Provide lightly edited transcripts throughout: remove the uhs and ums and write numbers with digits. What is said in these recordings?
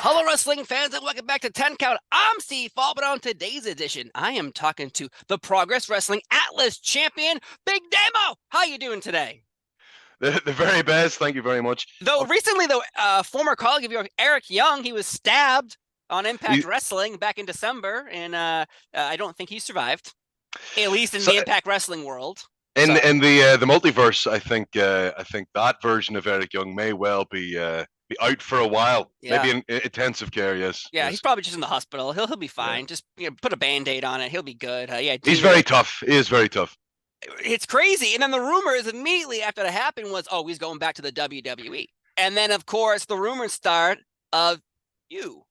Hello, wrestling fans, and welcome back to 10 Count. I'm Steve Fall, but on today's edition, I am talking to the Progress Wrestling Atlas champion, Big Damo. How you doing today? The very best. Thank you very much. Though recently, former colleague of yours, Eric Young, he was stabbed on Impact He, Wrestling back in December, and I don't think he survived, at least in so the Impact Wrestling world. in So, in the multiverse, I think that version of Eric Young may well be out for a while, maybe yeah. in intensive care. Yes, Yeah, he's yes, probably just in the hospital. He'll be yeah. fine. Just put a Band-Aid on it. He'll be good. Yeah, He's Dean, very tough. He is very tough. it's crazy. And then the rumors immediately after that happened was, oh, he's going back to the WWE. And then, of course, the rumors start of you,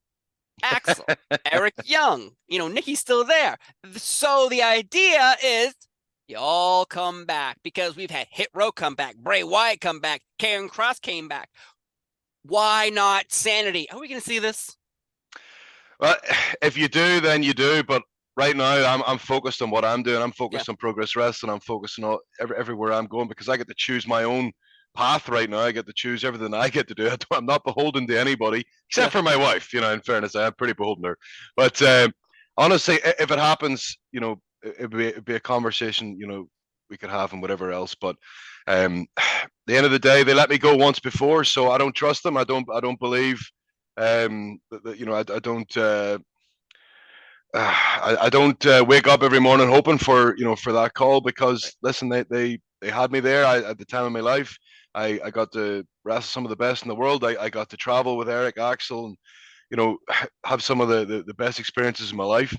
Axel, Eric Young. Nikki's still there. So the idea is you all come back because we've had Hit Row come back, Bray Wyatt come back, Karen Cross came back. Why not Sanity? Are we going to see this? Well, if you do, then you do. But right now, I'm focused on what I'm doing. I'm Yeah. focused on Progress Wrestling. I'm focused on everywhere I'm going because I get to choose my own path right now. I get to choose everything I get to do. I'm not beholden to anybody Yeah. except for my wife. In fairness, I am pretty beholden to her. But honestly, if it happens, it'd be a conversation, we could have and whatever else. But at the end of the day, they let me go once before, so I don't trust them. I don't believe I don't. I don't wake up every morning hoping for that call because Right. listen, they had me there at the time of my life. I got to wrestle some of the best in the world. I got to travel with Eric Axel and have some of the best experiences in my life.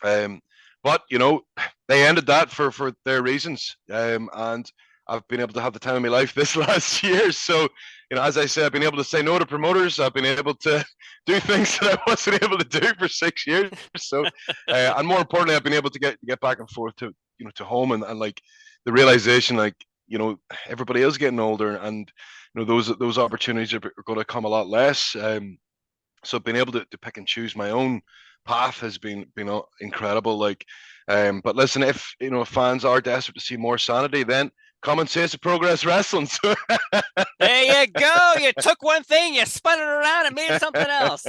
Um, but they ended that for their reasons, and I've been able to have the time of my life this last year. So as I said, I've been able to say no to promoters. I've been able to do things that I wasn't able to do for 6 years. So, and more importantly, I've been able to get back and forth to to home and like the realization like everybody is getting older and those opportunities are going to come a lot less. So being able to pick and choose my own path has been incredible. Like, but listen, if fans are desperate to see more Sanity, then come and see us at Progress Wrestling. So There you go. You took one thing, you spun it around and made it something else.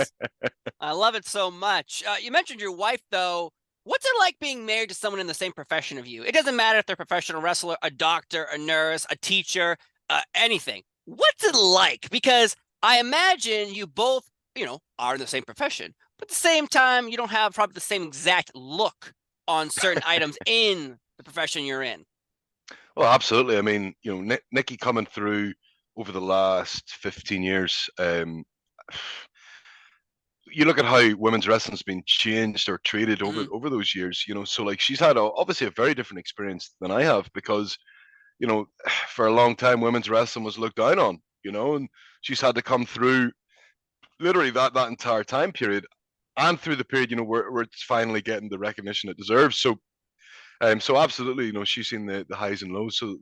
I love it so much. You mentioned your wife, though. What's it like being married to someone in the same profession of you? It doesn't matter if they're a professional wrestler, a doctor, a nurse, a teacher, anything. What's it like? Because I imagine you both, are in the same profession, but at the same time, you don't have probably the same exact look on certain items in the profession you're in. well, absolutely. I mean, Nikki coming through over the last 15 years. You look at how women's wrestling's been changed or treated over Mm-hmm. over those years. So like she's had obviously a very different experience than I have because you know, for a long time, women's wrestling was looked down on, and she's had to come through literally that entire time period and through the period, where it's finally getting the recognition it deserves. So absolutely, she's seen the highs and lows. So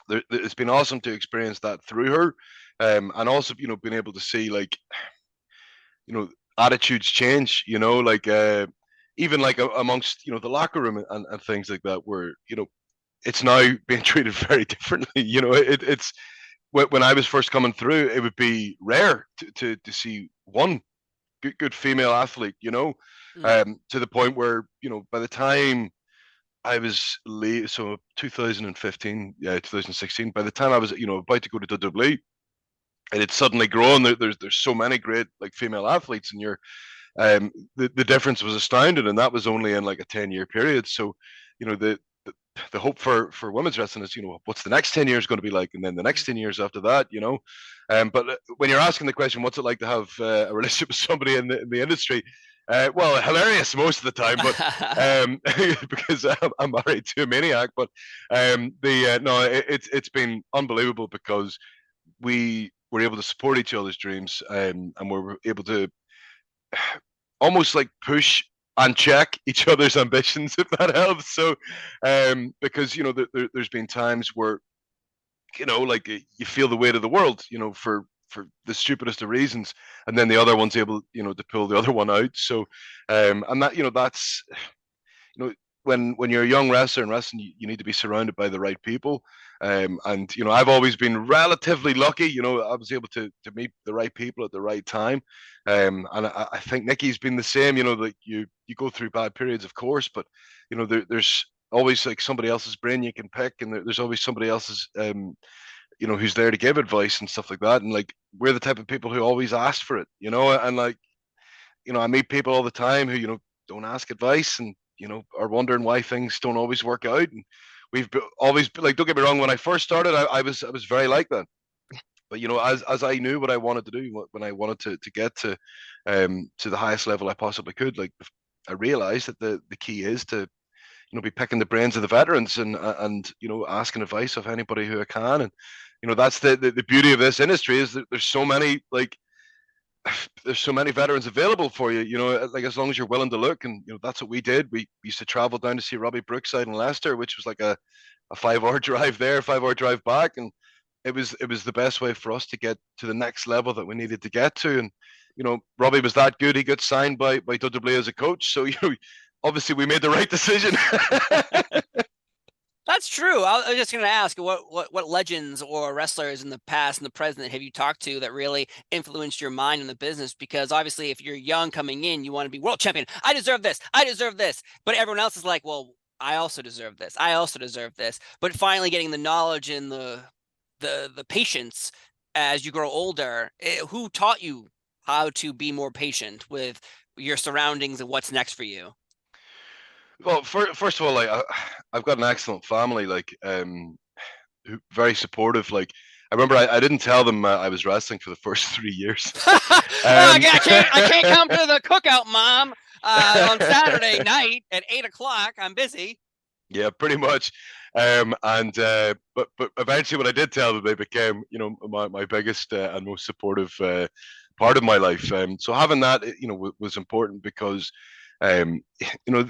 it's been awesome to experience that through her, and also, being able to see like, you know, attitudes change, like, even like amongst, the locker room and things like that, where, it's now being treated very differently. It's when I was first coming through, it would be rare to see one good female athlete, Mm-hmm. to the point where, by the time I was late, so 2015, yeah, 2016, by the time I was, about to go to WWE, it had suddenly grown. There's so many great like female athletes, and the difference was astounding, and that was only in like a 10-year period. So, the hope for women's wrestling is, what's the next 10 years going to be like, and then the next 10 years after that, but when you're asking the question, what's it like to have a relationship with somebody in the industry, well, hilarious most of the time, but because I'm married to a maniac. But the no, it's been unbelievable because we were able to support each other's dreams, and we were able to almost like push and check each other's ambitions, if that helps. So, because there's been times where like you feel the weight of the world, for the stupidest of reasons, and then the other one's able, to pull the other one out. So, and that's, you know, when you're a young wrestler in wrestling, you need to be surrounded by the right people. And I've always been relatively lucky. I was able to meet the right people at the right time. And I think Nikki's been the same. Like you go through bad periods, of course, but there's always like somebody else's brain you can pick, and there's always somebody else's who's there to give advice and stuff like that. And like we're the type of people who always ask for it, and like I meet people all the time who don't ask advice and are wondering why things don't always work out. And we've always like, don't get me wrong, when I first started, I was very like that. But as I knew what I wanted to do, when I wanted to get to the highest level I possibly could, like I realized that the key is to be picking the brains of the veterans and asking advice of anybody who I can. And that's the beauty of this industry, is that there's so many veterans available for you, like as long as you're willing to look. And that's what we did. We used to travel down to see Robbie Brookside in Leicester, which was like a 5 hour drive there, 5 hour drive back. And it was the best way for us to get to the next level that we needed to get to. And Robbie was that good. He got signed by WWE as a coach, so obviously we made the right decision. That's true. I was just going to ask, what legends or wrestlers in the past and the present have you talked to that really influenced your mind in the business? Because obviously, if you're young coming in, you want to be world champion. I deserve this. I deserve this. But everyone else is like, well, I also deserve this. I also deserve this. But finally, getting the knowledge and the patience as you grow older, who taught you how to be more patient with your surroundings and what's next for you? Well, first of all, like I've got an excellent family, like very supportive. Like I remember, I didn't tell them I was wrestling for the first 3 years. I can't come to the cookout, Mom, on Saturday night at 8 o'clock. I'm busy. Yeah, pretty much. But eventually, when I did tell them, they became my biggest and most supportive part of my life. So having that was important, because um, you know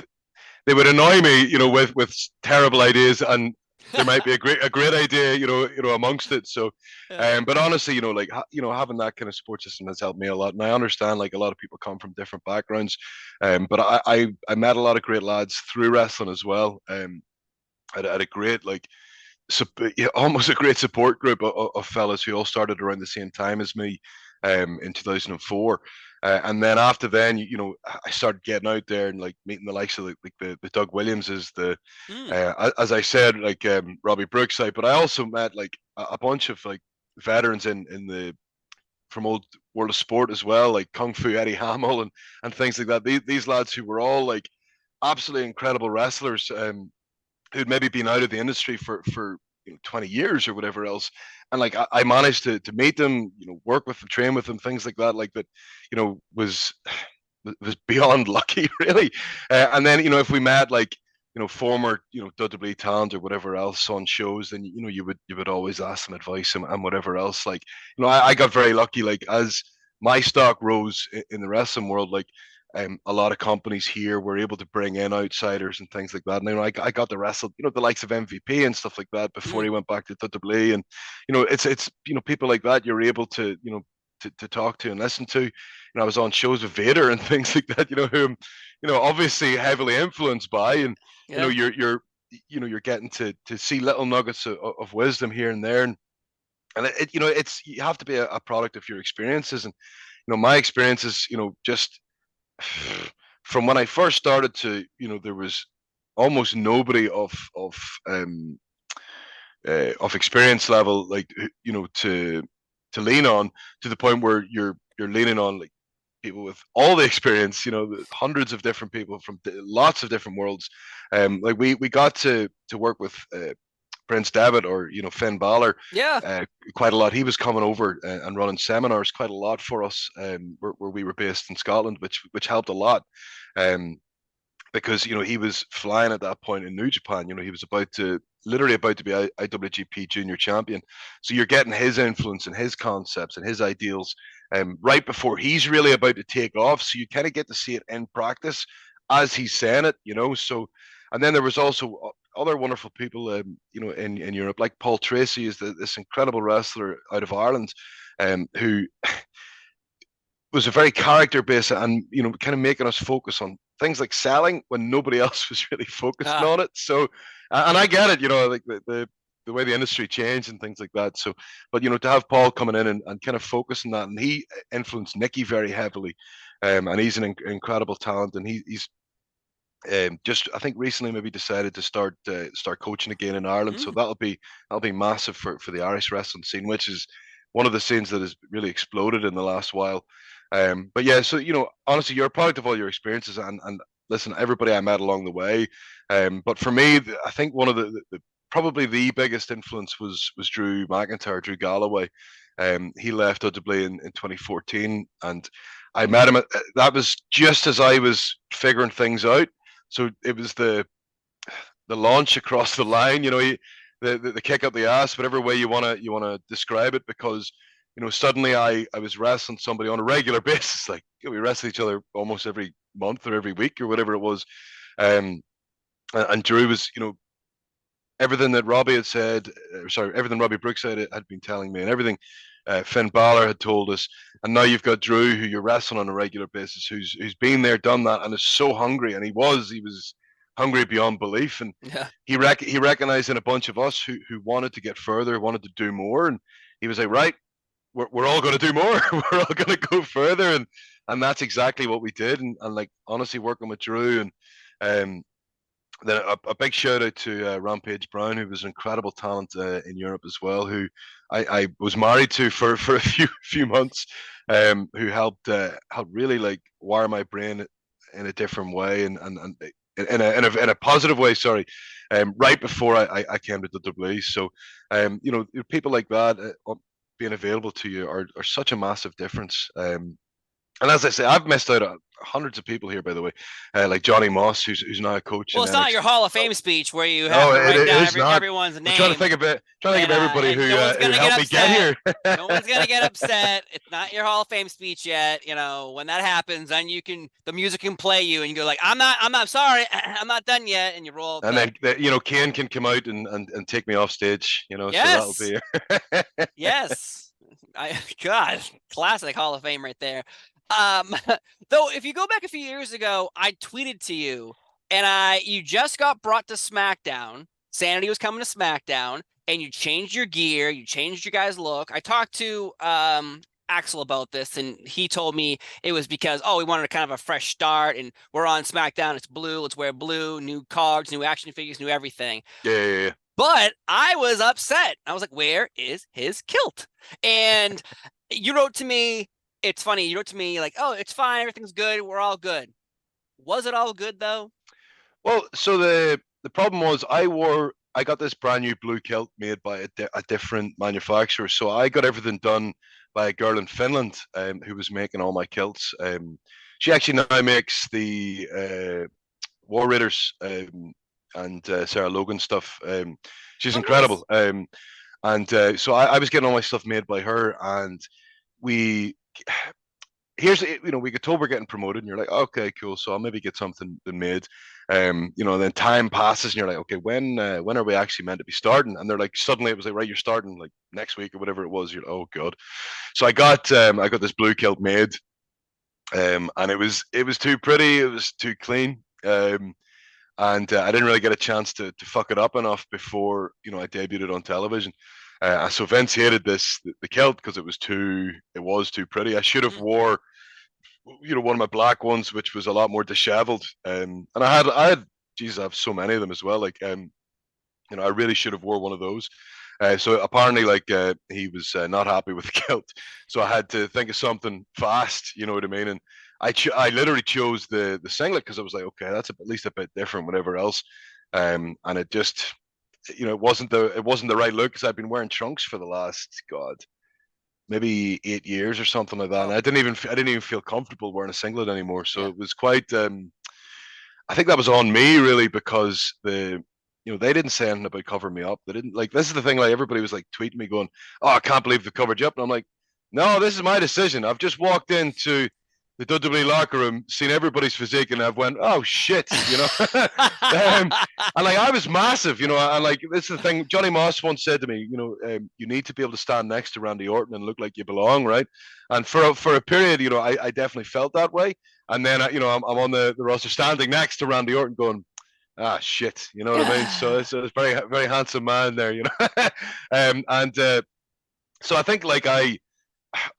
they would annoy me, with terrible ideas, and there might be a great idea, amongst it. So, but honestly, like having that kind of support system has helped me a lot. And I understand, like, a lot of people come from different backgrounds, but I met a lot of great lads through wrestling as well. I had a great, like, almost a great support group of fellas who all started around the same time as me, in 2004. And then after then, I started getting out there and like meeting the likes of the Doug Williamses, as I said, like Robbie Brookside. But I also met like a bunch of like veterans in from old World of Sport as well, like Kung Fu Eddie Hamill and things like that. These lads who were all like absolutely incredible wrestlers, who'd maybe been out of the industry for 20 years or whatever else. And like I managed to meet them, work with them, train with them, things like that, was beyond lucky, really. And then if we met like former WWE talent or whatever else on shows, then you would always ask them advice and whatever else. Like I got very lucky. Like as my stock rose in the wrestling world, like a lot of companies here were able to bring in outsiders and things like that. And I got to wrestle, the likes of MVP and stuff like that before he went back to WWE. And it's people like that you're able to to talk to and listen to. I was on shows with Vader and things like that. Who I'm obviously heavily influenced by, and you're getting to see little nuggets of wisdom here and there. And it's you have to be a product of your experiences. And my experiences, just from when I first started to there was almost nobody of experience level, like to lean on, to the point where you're leaning on like people with all the experience, hundreds of different people from lots of different worlds. Like we got to work with Prince Devitt, or Finn Balor, quite a lot. He was coming over and running seminars quite a lot for us, where we were based in Scotland, which helped a lot, because he was flying at that point in New Japan. He was literally about to be IWGP Junior Champion. So you're getting his influence and his concepts and his ideals, right before he's really about to take off. So you kind of get to see it in practice as he's saying it. So, and then there was also other wonderful people, in Europe, like Paul Tracy is this incredible wrestler out of Ireland, who was a very character based, and kind of making us focus on things like selling when nobody else was really focusing Ah, on it. So, and I get it, like the way the industry changed and things like that. So, but to have Paul coming in and kind of focus on that, and he influenced Nikki very heavily, and he's an incredible talent, and he's just I think recently maybe decided to start coaching again in Ireland. So mm, that'll be massive for the Irish wrestling scene, which is one of the scenes that has really exploded in the last while. But yeah, so honestly, you're a product of all your experiences, and listen, everybody I met along the way. But for me, I think one of the probably the biggest influence was Drew McIntyre, Drew Galloway. He left WWE in 2014, and I met him. That was just as I was figuring things out. So it was the launch across the line, the kick up the ass, whatever way you wanna describe it, because suddenly I was wrestling somebody on a regular basis, like we wrestled each other almost every month or every week or whatever it was, and Drew was everything that Robbie had said, sorry, everything Robbie Brooks had been telling me, and everything Finn Balor had told us, and now you've got Drew, who you're wrestling on a regular basis, who's been there, done that, and is so hungry, and he was hungry beyond belief, and yeah. he recognized in a bunch of us who wanted to get further, wanted to do more, and he was like, right, we're all going to do more, we're all going to go further, and that's exactly what we did, and like honestly, working with Drew and um, then a big shout out to Rampage Brown, who was an incredible talent in Europe as well, who I was married to for a few months, who helped really like wire my brain in a different way and in a positive way. Sorry, right before I came to the WWE. So, people like that being available to you are such a massive difference. And as I say, I've missed out on hundreds of people here, by the way, like Johnny Moss, who's now a coach Well, in it's not your NXT. Hall of Fame speech where you have Oh, to write it down is not. everyone's I'm trying to name, think of it. Trying to think of everybody and no one's who gonna get helped me get upset. here. No one's gonna get upset. It's not your Hall of Fame speech yet. When that happens, then the music can play you, and you go like, I'm sorry, I'm not done yet," and you roll. And But then Kane can come out and take me off stage. So that'll yes, be. yes, God, classic Hall of Fame right there. Um, though, if you go back a few years ago, I tweeted to you, and you just got brought to SmackDown. Sanity was coming to SmackDown, and you changed your gear, you changed your guys' look. I talked to Axel about this, and he told me it was because we wanted a kind of a fresh start, and we're on SmackDown. It's blue. Let's wear blue. New cards, new action figures, new everything. Yeah. But I was upset. I was like, where is his kilt? And you wrote to me, it's funny, you wrote to me like, oh, it's fine, everything's good, we're all good. Was it all good though? Well, so the problem was I got this brand new blue kilt made by a different manufacturer. So I got everything done by a girl in Finland who was making all my kilts. She actually now makes the War Raiders and Sarah Logan stuff. She's Oh, nice. incredible. And so I was getting all my stuff made by her, and we we get told we're getting promoted, and you're like, okay, cool. So I'll maybe get something made. And then time passes, and you're like, okay, when are we actually meant to be starting? And they're like, suddenly it was like, right, you're starting like next week or whatever it was. You're like, oh god. So I got this blue kilt made, and it was too pretty, it was too clean. And I didn't really get a chance to fuck it up enough before I debuted it on television. So Vince hated the kilt because it was too pretty. I should have Mm. wore one of my black ones, which was a lot more disheveled. And I had Jesus, I have so many of them as well. Like I really should have wore one of those. So apparently, like he was not happy with the kilt, so I had to think of something fast. You know what I mean? And I literally chose the singlet because I was like, okay, that's at least a bit different, whatever else. And it just, it wasn't the right look because I've been wearing trunks for the last God maybe 8 years or something like that, and Oh, I didn't even feel comfortable wearing a singlet anymore. So yeah. it was quite. I think that was on me really because they didn't say anything about covering me up. They didn't like. This is the thing. Like everybody was like tweeting me going, "Oh, I can't believe they covered you up," and I'm like, "No, this is my decision. I've just walked into the WWE locker room, seen everybody's physique, and I've went, oh shit, and like I was massive, and like this is the thing. Johnny Moss once said to me, you need to be able to stand next to Randy Orton and look like you belong, right? And for a period, I definitely felt that way. And then I'm on the roster standing next to Randy Orton, going, ah shit, you know what I mean? So it's a very very handsome man there, and so I think like I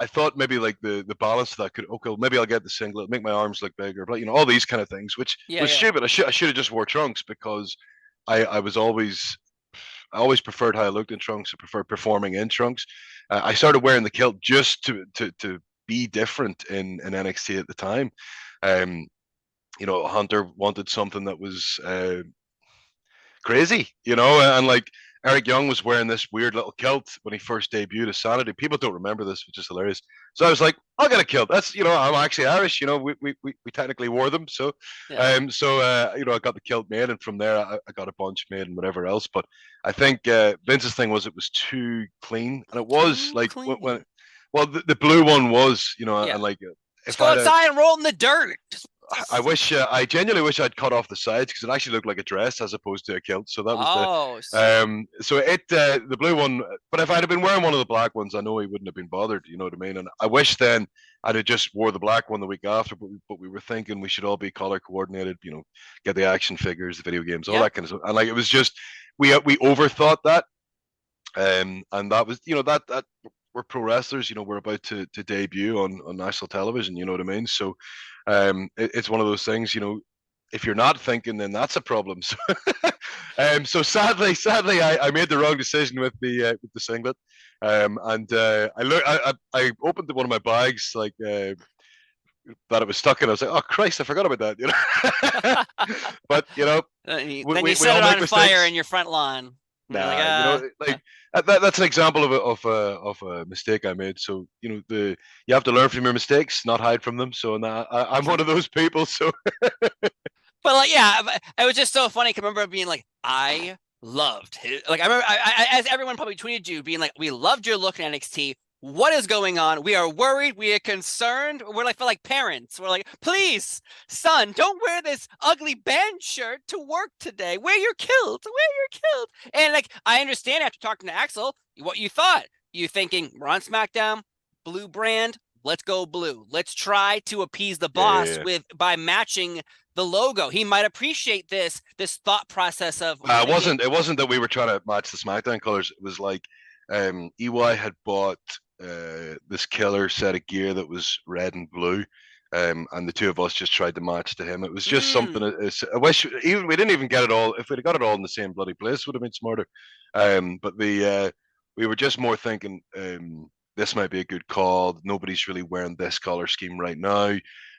thought maybe like the balance of that could, okay, maybe I'll get the singlet, make my arms look bigger, but all these kind of things, which was stupid. I should have just wore trunks because I always preferred how I looked in trunks. I preferred performing in trunks. I started wearing the kilt just to be different in NXT at the time. Hunter wanted something that was crazy, and like Eric Young was wearing this weird little kilt when he first debuted as Sanity. People don't remember this, which is hilarious. So I was like, I'll get a kilt. That's, I'm actually Irish. We technically wore them. So, I got the kilt made, and from there I got a bunch made and whatever else. But I think Vince's thing was it was too clean, and it was like when the blue one was, and like if go outside and roll in the dirt. I genuinely wish I'd cut off the sides because it actually looked like a dress as opposed to a kilt. So that was the blue one. But if I'd have been wearing one of the black ones, I know he wouldn't have been bothered. You know what I mean? And I wish then I'd have just wore the black one the week after. But we were thinking we should all be color coordinated. Get the action figures, the video games, all that kind of stuff. And like it was just we overthought that, and that was that. We're pro wrestlers, we're about to debut on national television, you know what I mean? So it's one of those things, if you're not thinking, then that's a problem. So, so sadly, I made the wrong decision with the singlet. And I opened one of my bags, like that it was stuck in. I was like, oh Christ, I forgot about that. But then you set it on fire in your front lawn. Nah, that's an example of a mistake I made. So you have to learn from your mistakes, not hide from them. So I'm one of those people. So, but like, yeah, it was just so funny. I remember being like, I loved it. Like I remember, as everyone probably tweeted you, being like, we loved your look in NXT. What is going on? We are worried. We are concerned. We're like, feel like parents. We're like, please, son, don't wear this ugly band shirt to work today. Wear your kilt. And like, I understand after talking to Axel what you thought. You thinking we're on SmackDown, blue brand. Let's go blue. Let's try to appease the boss by matching the logo. He might appreciate this thought process of. It wasn't that we were trying to match the SmackDown colors. It was like EY had bought this killer set of gear that was red and blue, and the two of us just tried to match to him. It was just something. I wish we didn't even get it all. If we'd have got it all in the same bloody place, would have been smarter. But we were just more thinking this might be a good call. Nobody's really wearing this color scheme right now.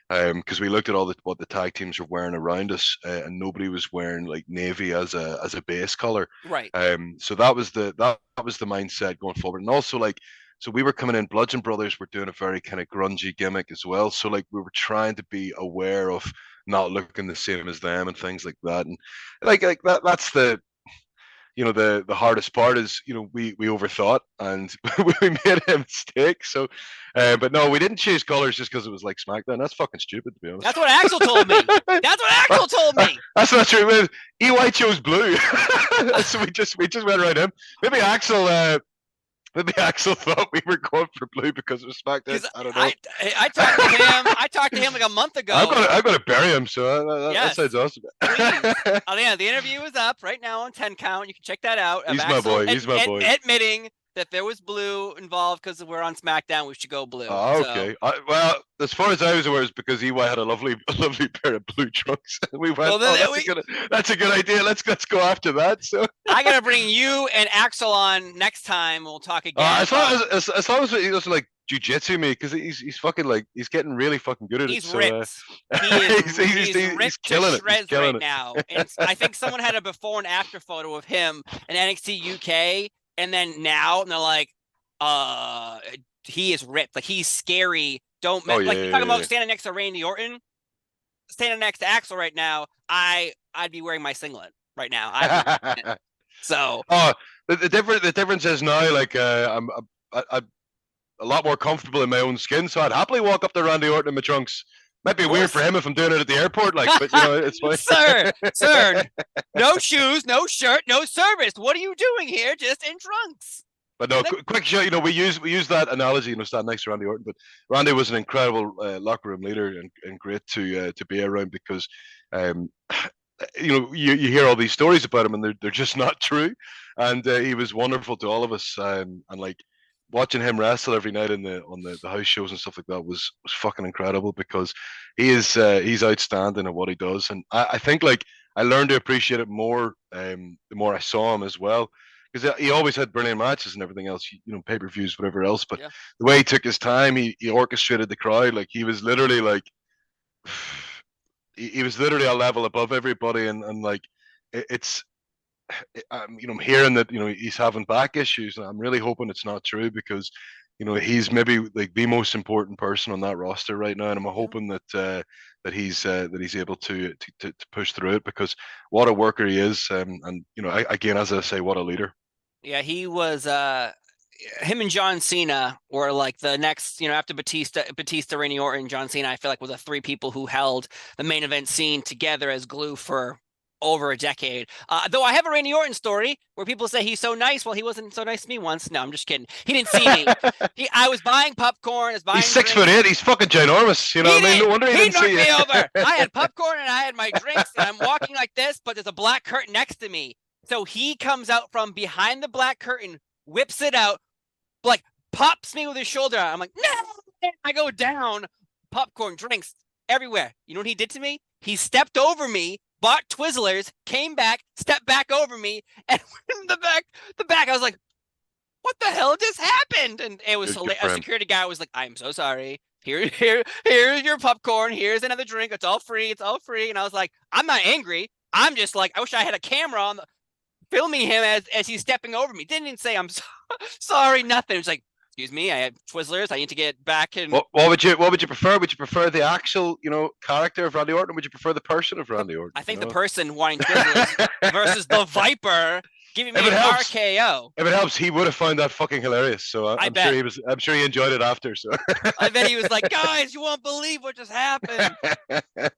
Because we looked at what the tag teams were wearing around us, and nobody was wearing like navy as a base color. Right. So that was the mindset going forward, and also like. So we were coming in. Bludgeon Brothers were doing a very kind of grungy gimmick as well. So like we were trying to be aware of not looking the same as them and things like that. And like that that's the the hardest part is we overthought and we made a mistake. So but no, we didn't choose colors just because it was like SmackDown. That's fucking stupid, to be honest. That's what Axel told me. That's not true. EY chose blue. So we just went around him. Maybe Axel thought we were going for blue because it was SmackDown. I don't know. I talked to him like a month ago. I've got to bury him, so that sounds awesome. The interview is up right now on 10 Count. You can check that out. He's my boy. Admitting that there was blue involved because we're on SmackDown. We should go blue. Oh, okay. So. Well, as far as I was aware, it's because EY had a lovely pair of blue trunks. We went, that's a good idea. Let's go after that. So I gotta bring you and Axel on next time. We'll talk again. As long as he doesn't like jujitsu me, because he's fucking like he's getting really fucking good at it. He's ripped. He's killing it. He's killing it now. And I think someone had a before and after photo of him in NXT UK. And then now, and they're like, he is ripped. Like, he's scary. Don't you're talking about standing next to Randy Orton, standing next to Axel right now. I'd be wearing my singlet right now. So, the difference is now, like, a lot more comfortable in my own skin. So I'd happily walk up to Randy Orton in my trunks. Might be weird for him if I'm doing it at the airport, like, but it's fine. Sir, no shoes, no shirt, no service. What are you doing here? Just in trunks. But no, quick show. We use that analogy, standing next to Randy Orton. But Randy was an incredible locker room leader and great to be around because, you hear all these stories about him and they're just not true. And he was wonderful to all of us. And like watching him wrestle every night on the house shows and stuff like that was fucking incredible because he's outstanding at what he does. And I think like I learned to appreciate it more the more I saw him as well. Because he always had brilliant matches and everything else, pay-per-views, whatever else. But the way he took his time, he orchestrated the crowd. Like he was literally like, he was literally a level above everybody. And like, I'm hearing that he's having back issues, and I'm really hoping it's not true because he's maybe like the most important person on that roster right now, and I'm hoping that he's able to push through it because what a worker he is, and again, as I say, what a leader. Yeah, he was. Him and John Cena were like the next, after Batista, Randy Orton, John Cena. I feel like were the three people who held the main event scene together as glue for over a decade. Though I have a Randy Orton story where people say he's so nice. Well, he wasn't so nice to me once. No, I'm just kidding. He didn't see me. I was buying popcorn. He's 6'8". He's fucking ginormous. You know what I mean? No wonder he didn't see you. He knocked me over. I had popcorn and I had my drinks, and I'm walking like this, but there's a black curtain next to me. So he comes out from behind the black curtain, whips it out, like pops me with his shoulder. I'm like, no! I go down, popcorn, drinks everywhere. You know what he did to me? He stepped over me, bought Twizzlers, came back, stepped back over me, and went in the back. I was like, what the hell just happened? And it was a security guy was like, I'm so sorry. Here's your popcorn. Here's another drink. It's all free. And I was like, I'm not angry. I'm just like, I wish I had a camera on filming him as he's stepping over me. Didn't even say I'm sorry, nothing. It was like, excuse me, I had Twizzlers. I need to get back. And what would you prefer? Would you prefer the actual character of Randy Orton? Or would you prefer the person of Randy Orton? I think the person wanting Twizzlers versus the Viper giving me an RKO. If it helps, he would have found that fucking hilarious. So I'm sure he enjoyed it after. So I bet he was like, guys, you won't believe what just happened.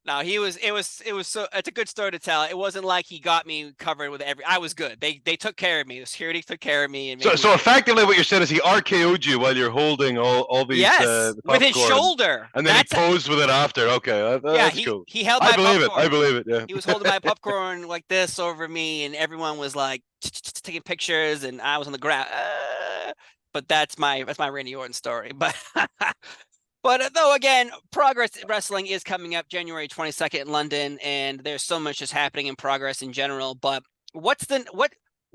No, it was so. It's a good story to tell. It wasn't like he got me covered with I was good. They took care of me. The security took care of me. And so effectively, what you're saying is he RKO'd you while you're holding all these. Yes, with his shoulder. And then he posed with it after. Okay, that's cool. He held my popcorn. I believe it. Yeah. He was holding my popcorn like this over me, and everyone was like taking pictures, and I was on the ground. But that's my Randy Orton story. But though again, Progress Wrestling is coming up January 22nd in London, and there's so much just happening in Progress in general. But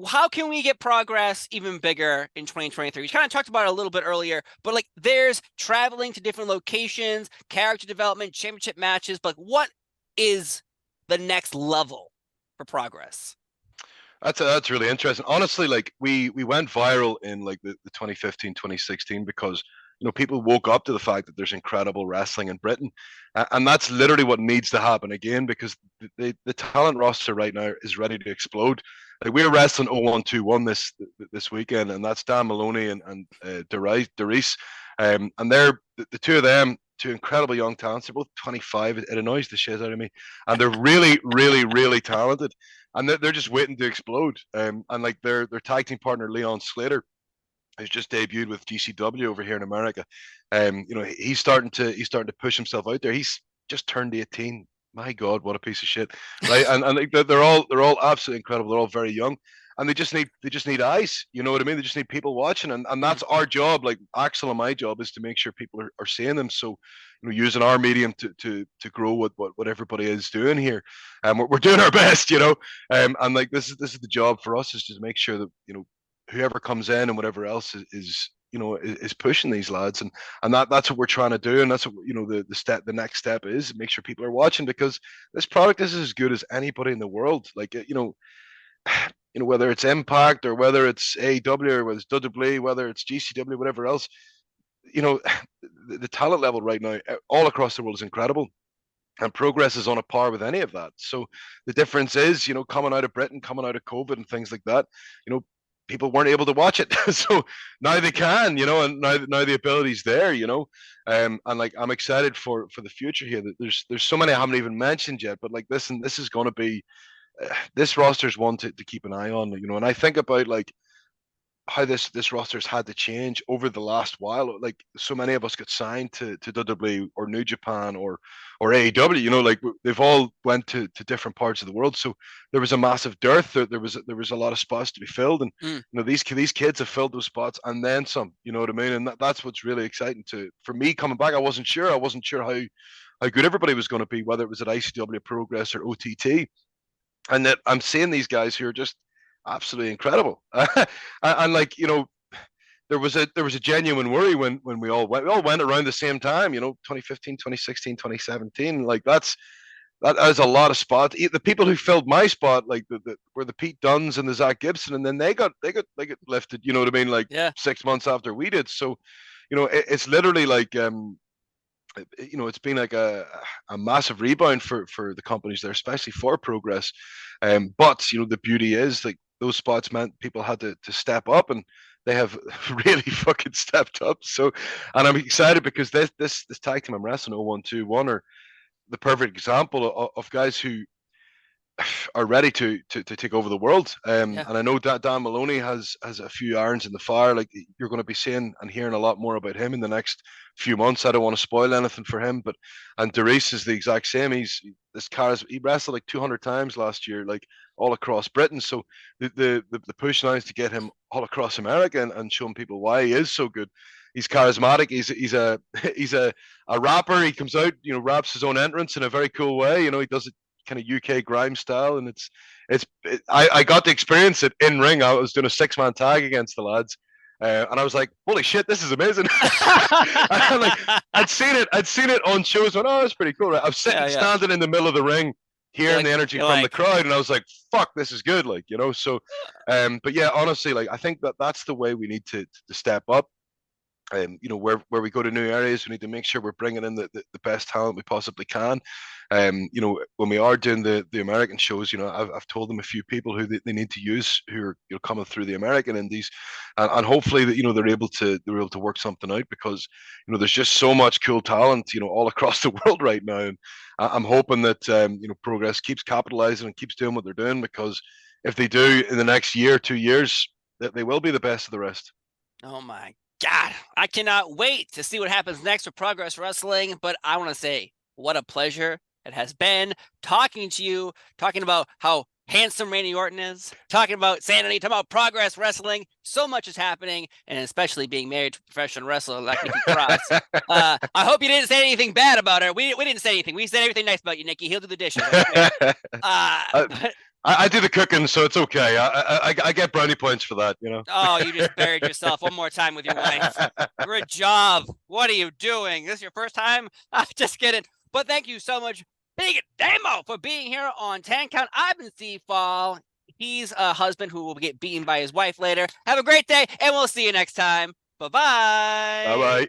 how can we get Progress even bigger in 2023? We kind of talked about it a little bit earlier, but like there's traveling to different locations, character development, championship matches. But what is the next level for Progress? That's really interesting. Honestly, like we went viral in like the 2015, 2016 because people woke up to the fact that there's incredible wrestling in Britain, and that's literally what needs to happen again because the talent roster right now is ready to explode. Like we're wrestling 0121 this weekend, and that's Dan Maloney and Darice, and they're the two of them. Two incredible young talents. They're both 25. It annoys the shit out of me, and they're really, really, really talented. And they're just waiting to explode. And like their tag team partner Leon Slater, who's just debuted with GCW over here in America. He's starting to push himself out there. He's just turned 18. My God, what a piece of shit, right? and like they're all absolutely incredible. They're all very young. And they just need eyes, you know what I mean? They just need people watching, and that's our job. Like Axel and my job is to make sure people are seeing them. So, using our medium to grow what everybody is doing here, and we're doing our best, and like this is the job for us is to make sure that whoever comes in and whatever else is pushing these lads, and that's what we're trying to do, and that's what the next step is make sure people are watching because this product is as good as anybody in the world. Like whether it's Impact or whether it's AEW or whether it's WWE, whether it's GCW, whatever else, the talent level right now all across the world is incredible, and Progress is on a par with any of that. So the difference is, coming out of Britain, coming out of COVID and things like that, people weren't able to watch it. So now they can, and now the ability's there, and like I'm excited for the future here. That there's so many I haven't even mentioned yet, but like this is going to be this roster's one to keep an eye on, and I think about like how this roster's had to change over the last while. Like so many of us got signed to WWE or New Japan or AEW. Like they've all went to different parts of the world. So there was a massive dearth. There was a lot of spots to be filled, and these kids have filled those spots and then some. You know what I mean? And that's what's really exciting for me coming back. I wasn't sure how good everybody was going to be, whether it was at ICW, Progress, or OTT, and that I'm seeing these guys who are just absolutely incredible. And like there was a genuine worry when we all went around the same time, 2015, 2016, 2017. Like that is a lot of spots. The people who filled my spot, like were the Pete Dunnes and the Zach Gibson, and then they got lifted, you know what I mean, like 6 months after we did. So it's literally like it's been like a massive rebound for the companies there, especially for Progress. But the beauty is like those spots meant people had to step up, and they have really fucking stepped up. So, and I'm excited because this tag team I'm wrestling 0121 are the perfect example of guys who are ready to take over the world. And I know that Dan Maloney has a few irons in the fire. Like you're going to be seeing and hearing a lot more about him in the next few months. I don't want to spoil anything for him, and Darius is the exact same. He wrestled like 200 times last year, like all across Britain. So the push now is to get him all across America and showing people why he is so good. He's charismatic. He's a rapper. He comes out, raps his own entrance in a very cool way. He does it kind of UK grime style, and I got to experience it in ring. I was doing a 6-man tag against the lads, and I was like, holy shit, this is amazing. I'd seen it on shows, went, oh, that's pretty cool, right? I was standing in the middle of the ring, hearing the energy from the crowd, and I was like, fuck, this is good, so but yeah, honestly, like I think that's the way we need to step up. Where we go to new areas, we need to make sure we're bringing in the best talent we possibly can. When we are doing the American shows, I've told them a few people who they need to use who are coming through the American indies, and hopefully that they're able to work something out, because there's just so much cool talent all across the world right now, and I'm hoping that Progress keeps capitalizing and keeps doing what they're doing, because if they do in the next year, 2 years, that they will be the best of the rest. Oh my God, I cannot wait to see what happens next with Progress Wrestling. But I want to say, what a pleasure it has been talking to you, talking about how handsome Randy Orton is, talking about Sanity, talking about Progress Wrestling. So much is happening, and especially being married to a professional wrestler like Nikki Cross. I hope you didn't say anything bad about her. We didn't say anything. We said everything nice about you, Nikki. He'll do the dishes. I do the cooking, so it's okay. I get brownie points for that, Oh, you just buried yourself one more time with your wife. Good job. What are you doing? This is your first time? Just kidding. But thank you so much, Big Damo, for being here on 10 Count. I've been Seafall. He's a husband who will get beaten by his wife later. Have a great day, and we'll see you next time. Bye-bye. Bye-bye.